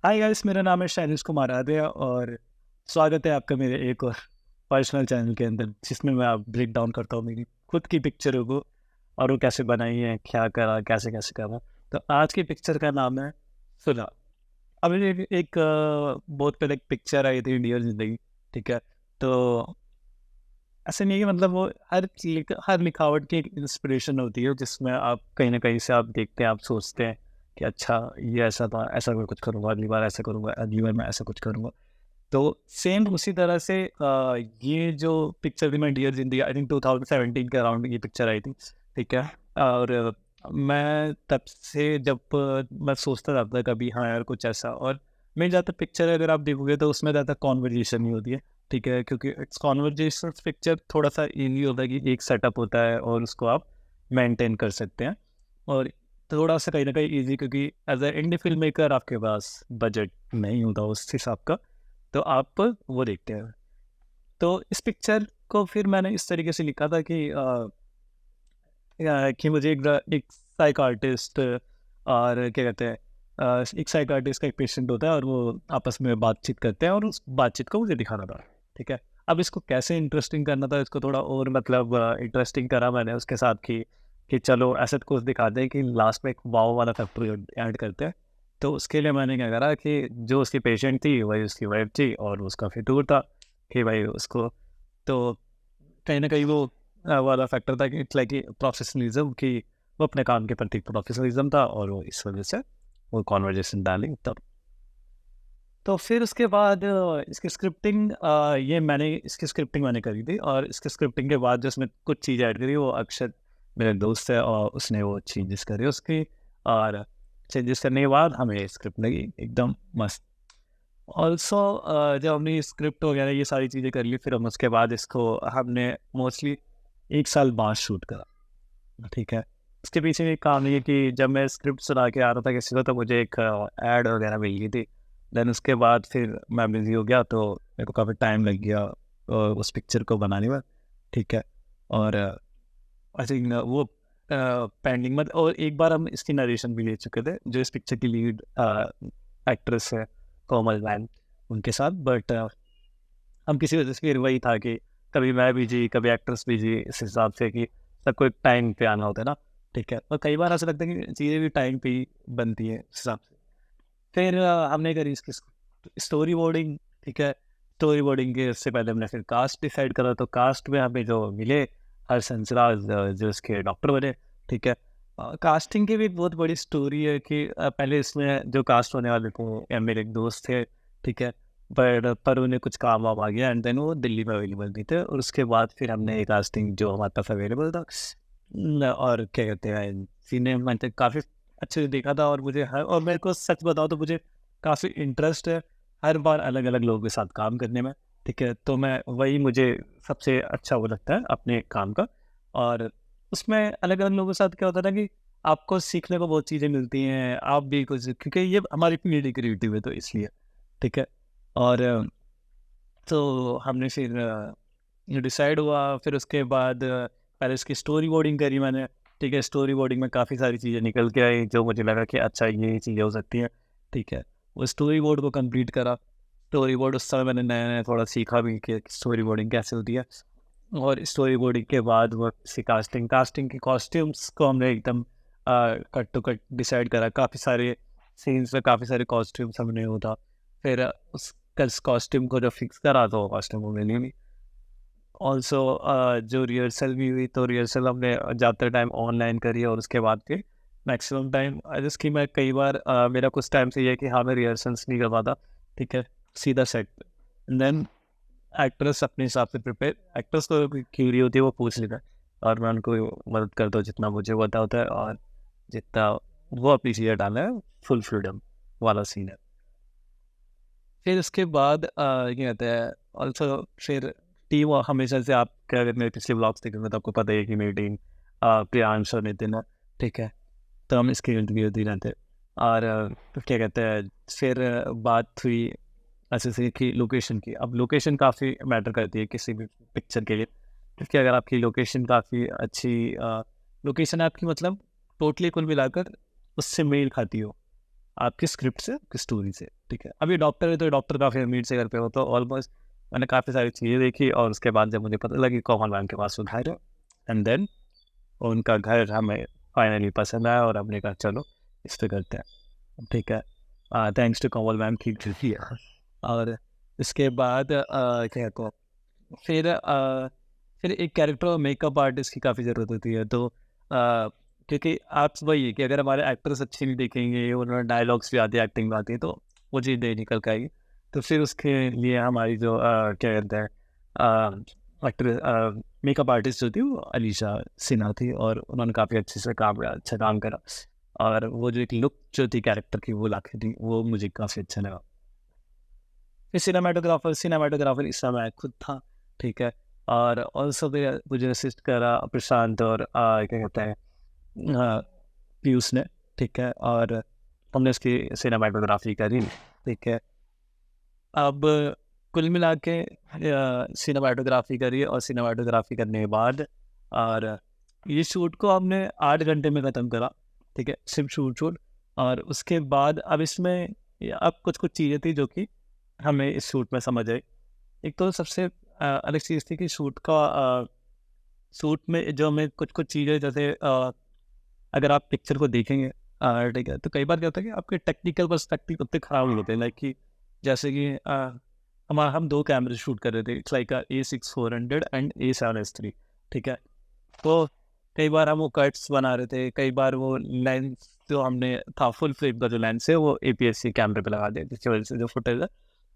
Hi guys, मेरा नाम है शैलेश कुमार आर्य और स्वागत है आपका मेरे एक और पर्सनल चैनल के अंदर, जिसमें मैं आप ब्रेक डाउन करता हूँ मेरी खुद की पिक्चरों को और वो कैसे बनाई है, क्या करा, कैसे कैसे करा। तो आज की पिक्चर का नाम है सुलह। अभी एक बहुत पहले एक पिक्चर आई थी, डियर जिंदगी। ठीक है। तो ऐसे नहीं है कि मतलब वो हर लिखावट की एक इंस्पिरेशन होती है, जिसमें आप कहीं ना कहीं से आप देखते हैं, आप सोचते हैं कि अच्छा ये ऐसा था, ऐसा मैं कुछ करूँगा, अगली बार ऐसा करूँगा, अगली बार मैं ऐसा कुछ करूँगा। तो सेम उसी तरह से ये जो पिक्चर थी, मैं डियर जिंदगी, आई थिंक 2017 के अराउंड ये पिक्चर आई थी। ठीक है। और मैं तब से जब मैं सोचता रहता था कभी, हाँ यार कुछ ऐसा। और मैं ज़्यादातर पिक्चर अगर आप देखोगे तो उसमें ज़्यादा कॉन्वर्जेशन ही होती है। ठीक है, क्योंकि इट्स कॉन्वर्जेशन पिक्चर थोड़ा सा ईजी होता है कि एक सेटअप होता है और उसको आप मेंटेन कर सकते हैं। और थोड़ा सा कहीं ना कहीं ईजी, क्योंकि as a indie film maker आपके पास बजट नहीं होता उस हिसाब का, तो आप वो देखते हैं। तो इस पिक्चर को फिर मैंने इस तरीके से लिखा था कि कि मुझे एक साइकार्टिस्ट और क्या कहते हैं, एक साइकार्टिस्ट का एक पेशेंट होता है और वो आपस में बातचीत करते हैं और उस बातचीत को मुझे दिखाना था। ठीक है। अब इसको कैसे इंटरेस्टिंग करना था, इसको थोड़ा और मतलब इंटरेस्टिंग करा मैंने उसके साथ कि चलो ऐसा कुछ दिखा दें कि लास्ट में एक वाव वाला फैक्टर ऐड करते हैं। तो उसके लिए मैंने क्या करा कि जो उसकी पेशेंट थी वही उसकी वाइफ थी और उसका फिर दूर था कि भाई उसको, तो कहीं न कहीं वो वाला फैक्टर था कि इट्स लाइक प्रोफेशनलिज़्म, कि वो अपने काम के प्रति प्रोफेशनलिज़्म था और वो इस वज़ह से वो कन्वर्जेशन डाली तब। तो फिर उसके बाद इसकी स्क्रिप्टिंग, ये मैंने इसकी स्क्रिप्टिंग मैंने करी थी और इसकी स्क्रिप्टिंग के बाद जो उसमें कुछ चीज़ें ऐड करी, वो अक्षर मेरा दोस्त है और उसने वो चेंजेस करे उसकी। और चेंजेस करने के बाद हमें स्क्रिप्ट लगी एकदम मस्त। ऑल्सो जब हमने स्क्रिप्ट वगैरह ये सारी चीज़ें कर ली, फिर हम उसके बाद इसको हमने मोस्टली 1 साल बाद शूट करा। ठीक है। उसके पीछे एक काम ये कि जब मैं स्क्रिप्ट सुना के आ रहा था किसी को, तो मुझे एक ऐड वगैरह मिल गई थी। देन उसके बाद फिर मैं बिज़ी हो गया, तो मेरे को काफ़ी टाइम लग गया उस पिक्चर को बनाने में। ठीक है। और आई थिंक वो पेंडिंग मत, और एक बार हम इसकी नरेशन भी ले चुके थे, जो इस पिक्चर की लीड एक्ट्रेस है कोमल मैन, उनके साथ। बट हम किसी वजह से फिर वही था कि कभी मैं बिजी, कभी एक्ट्रेस बिजी, इस हिसाब से कि सबको एक टाइम पे आना होता है ना। ठीक है। और कई बार ऐसा लगता है कि चीज़ें भी टाइम पे ही बनती है इस हिसाब से। फिर हमने करी इसकी स्टोरी बोर्डिंग। ठीक है। स्टोरी बोर्डिंग के उससे पहले हमने फिर कास्ट डिसाइड करा, तो कास्ट में हमें जो मिले, हर्ष हंसराज जो इसके डॉक्टर बने। ठीक है। कास्टिंग की भी एक बहुत बड़ी स्टोरी है कि पहले इसमें जो कास्ट होने वाले थे मेरे एक दोस्त थे। ठीक है। पर उन्हें कुछ काम वाम आ गया एंड देन वो दिल्ली में अवेलेबल नहीं थे, और उसके बाद फिर हमने एक कास्टिंग जो हमारे पास अवेलेबल था और क्या कहते हैं, सीने मैंने काफ़ी अच्छे से देखा था। और मुझे हर, और मेरे को सच बताओ तो मुझे काफ़ी इंटरेस्ट है हर बार अलग अलग लोगों के साथ काम करने में। ठीक है। तो मैं वही, मुझे सबसे अच्छा वो लगता है अपने काम का। और उसमें अलग अलग लोगों के साथ क्या होता है ना कि आपको सीखने को बहुत चीज़ें मिलती हैं, आप भी कुछ, क्योंकि ये हमारी पीढ़ी क्रिएटिव है तो इसलिए। ठीक है। और तो हमने फिर ये डिसाइड हुआ, फिर उसके बाद पहले इसकी स्टोरी बोर्डिंग करी मैंने। ठीक है। स्टोरी बोर्डिंग में काफ़ी सारी चीज़ें निकल के आई जो मुझे लगा कि अच्छा ये चीज़ें हो सकती हैं। ठीक है। वो स्टोरी बोर्ड को कंप्लीट करा। स्टोरी बोर्ड उस समय मैंने नया नया थोड़ा सीखा भी कि स्टोरी बोर्डिंग कैसे होती है। और स्टोरी बोर्डिंग के बाद वो इसकी कास्टिंग कास्टिंग की कॉस्ट्यूम्स को हमने एकदम कट टू कट डिसाइड करा। काफ़ी सारे सीन्स में काफ़ी सारे कॉस्ट्यूम्स हमने होता। फिर उस कॉस्ट्यूम को जो फिक्स करा तो कॉस्ट्यूम वो मिली नहीं। ऑल्सो जो रिहर्सल भी हुई, तो रिहर्सल हमने ज़्यादातर टाइम ऑनलाइन करी और उसके बाद फिर मैक्सिमम टाइम जिसकी मैं कई बार मेरा कुछ टाइम से ये है कि हाँ मैं रिहर्सल्स नहीं कर पाता। ठीक है। सीधा सेट पे देन एक्ट्रेस अपने हिसाब से प्रिपेयर, एक्ट्रेस को क्यूरी होती है वो पूछ लेता है और मैं उनको मदद करता हूँ जितना मुझे पता होता है, और जितना वो अपनी चीज़ें डालना है, फुल फ्रीडम वाला सीन है। फिर उसके बाद क्या कहते हैं, ऑल्सो फिर टीम हमेशा से, आप क्या, अगर मेरे पिछले ब्लॉग्स देखेंगे तो आपको पता ही है कि मेरी टीम प्रियांश और नितिन है। ठीक है। तो हम इसके इर्द गिर्द ही रहते हैं। और क्या कहते हैं, फिर बात हुई ऐसे से कि लोकेशन की। अब लोकेशन काफ़ी मैटर करती है किसी भी पिक्चर के लिए, क्योंकि अगर आपकी लोकेशन काफ़ी अच्छी लोकेशन आपकी मतलब टोटली कुल मिलाकर उससे मेल खाती हो, आपकी स्क्रिप्ट से, आपकी स्टोरी से, ठीक है। अभी डॉक्टर है तो डॉक्टर काफ़ी अमीर से घर पे हो, तो ऑलमोस्ट मैंने काफ़ी सारी चीज़ें देखी और उसके बाद जब मुझे पता लगी कोमल मैम के पास वो घर है, एंड देन उनका घर हमें फाइनली पसंद आया और हमने कहा चलो इस पे करते हैं, ठीक है। थैंक्स टू कोमल मैम की ड्यूटी है। और इसके बाद क्या कहते हैं, फिर एक कैरेक्टर और मेकअप आर्टिस्ट की काफ़ी ज़रूरत होती है, तो क्योंकि आप वही है कि अगर हमारे एक्टर्स अच्छे नहीं दिखेंगे, उन्होंने डायलॉग्स भी आती है, एक्टिंग भी आती है, तो वो चीज़ नहीं निकल के आएगी। तो फिर उसके लिए हमारी जो क्या कहते हैं एक्टर मेकअप आर्टिस्ट जो थी वो अलीशा सिन्हा थी, और उन्होंने काफ़ी अच्छे से अच्छा काम करा, और वो जो एक लुक जो थी कैरेक्टर की वो लाके थी, वो मुझे काफ़ी अच्छा लगा। फिर सिनेमाटोग्राफर इस समय खुद था, ठीक है। और ऑल्सो मुझे असिस्ट करा प्रशांत और क्या कहते हैं पीयूष ने, ठीक है। और हमने उसकी सिनेमाटोग्राफी करी, ठीक है। अब कुल मिला के सिनेमाटोग्राफी करी, और सिनेमाटोग्राफी करने के बाद और ये शूट को हमने 8 घंटे में ख़त्म करा, ठीक है, सिर्फ शूट। और उसके बाद अब इसमें अब कुछ चीज़ें थी जो कि हमें इस शूट में समझ आई। एक तो सबसे अलग चीज़ थी कि शूट में जो हमें कुछ चीज़ें जैसे अगर आप पिक्चर को देखेंगे ठीक है, तो कई बार क्या होता है कि आपके टेक्निकल पर्सपेक्टिव उतने ख़राब नहीं होते, लाइक कि जैसे कि हम 2 कैमरे शूट कर रहे थे, it's like A6400 and A7S3, ठीक है। तो कई बार हम वो कट्स बना रहे थे, कई बार वो लेंस जो हमने था फुल फ्रेम का जो लेंस है वो APS-C कैमरे पे लगा दिया, जिसकी वजह से जो फुटेज है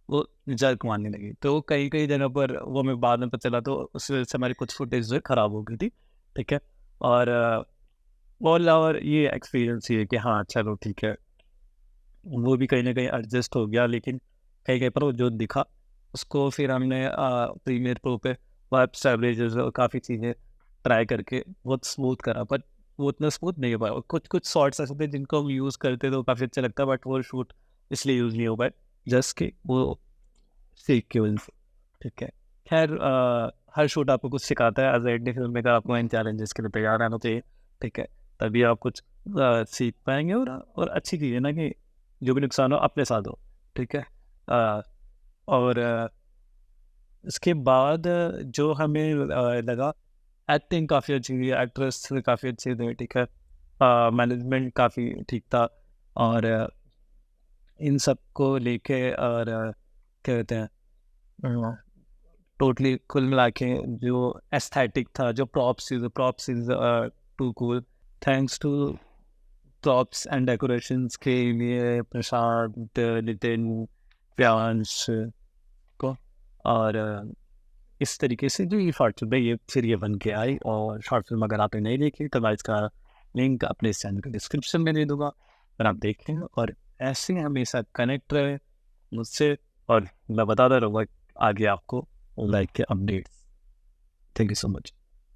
वो जर्क मारने लगी। तो कई जगह पर वो हमें बाद में पता चला, तो उस वजह से हमारी कुछ फुटेज जो है ख़राब हो गई थी, ठीक है। और और ये एक्सपीरियंस ये है कि हाँ चलो ठीक है, वो भी कहीं न कहीं एडजस्ट हो गया, लेकिन कहीं-कहीं पर वो जो दिखा उसको फिर हमने प्रीमियर प्रो पे वेब स्टैब्लिशर्स और काफ़ी चीज़ें ट्राई करके बहुत स्मूथ करा, बट वो उतना स्मूथ नहीं हो पाया। कुछ शॉट्स ऐसे थे जिनको हम यूज़ करते तो काफ़ी अच्छा लगता, बट वो शूट इसलिए यूज़ नहीं हो पाए जस्ट कि वो सीख के वजह से, ठीक है। खैर हर शूट आपको कुछ सिखाता है, as a indie film maker आपको इन चैलेंजेस के लिए तैयार रहना चाहिए, ठीक है। तभी आप कुछ सीख पाएँगे, और अच्छी चीज़ है ना कि जो भी नुकसान हो अपने साथ हो, ठीक है। अ, और इसके बाद जो हमें लगा, एक्टिंग काफ़ी अच्छी थी, एक्ट्रेस काफ़ी अच्छे थे, ठीक है। मैनेजमेंट काफ़ी ठीक था, और इन सब को लेके और क्या कहते हैं टोटली कुल मिला के जो एस्थेटिक था, जो props is too cool. Thanks to props and decorations के लिए प्रशांत, नितिन, प्रियांश को, और इस तरीके से जो ये शॉर्ट फिल्म है ये फिर ये बन के आई। और शॉर्ट फिल्म अगर आपने नहीं देखी तो मैं इसका लिंक अपने इस चैनल के डिस्क्रिप्शन में दे दूँगा, और आप देखें और ऐसे ही हमेशा कनेक्ट रहे मुझसे, और मैं बताता रहूँगा आगे आपको लाइक के updates. Thank you so much.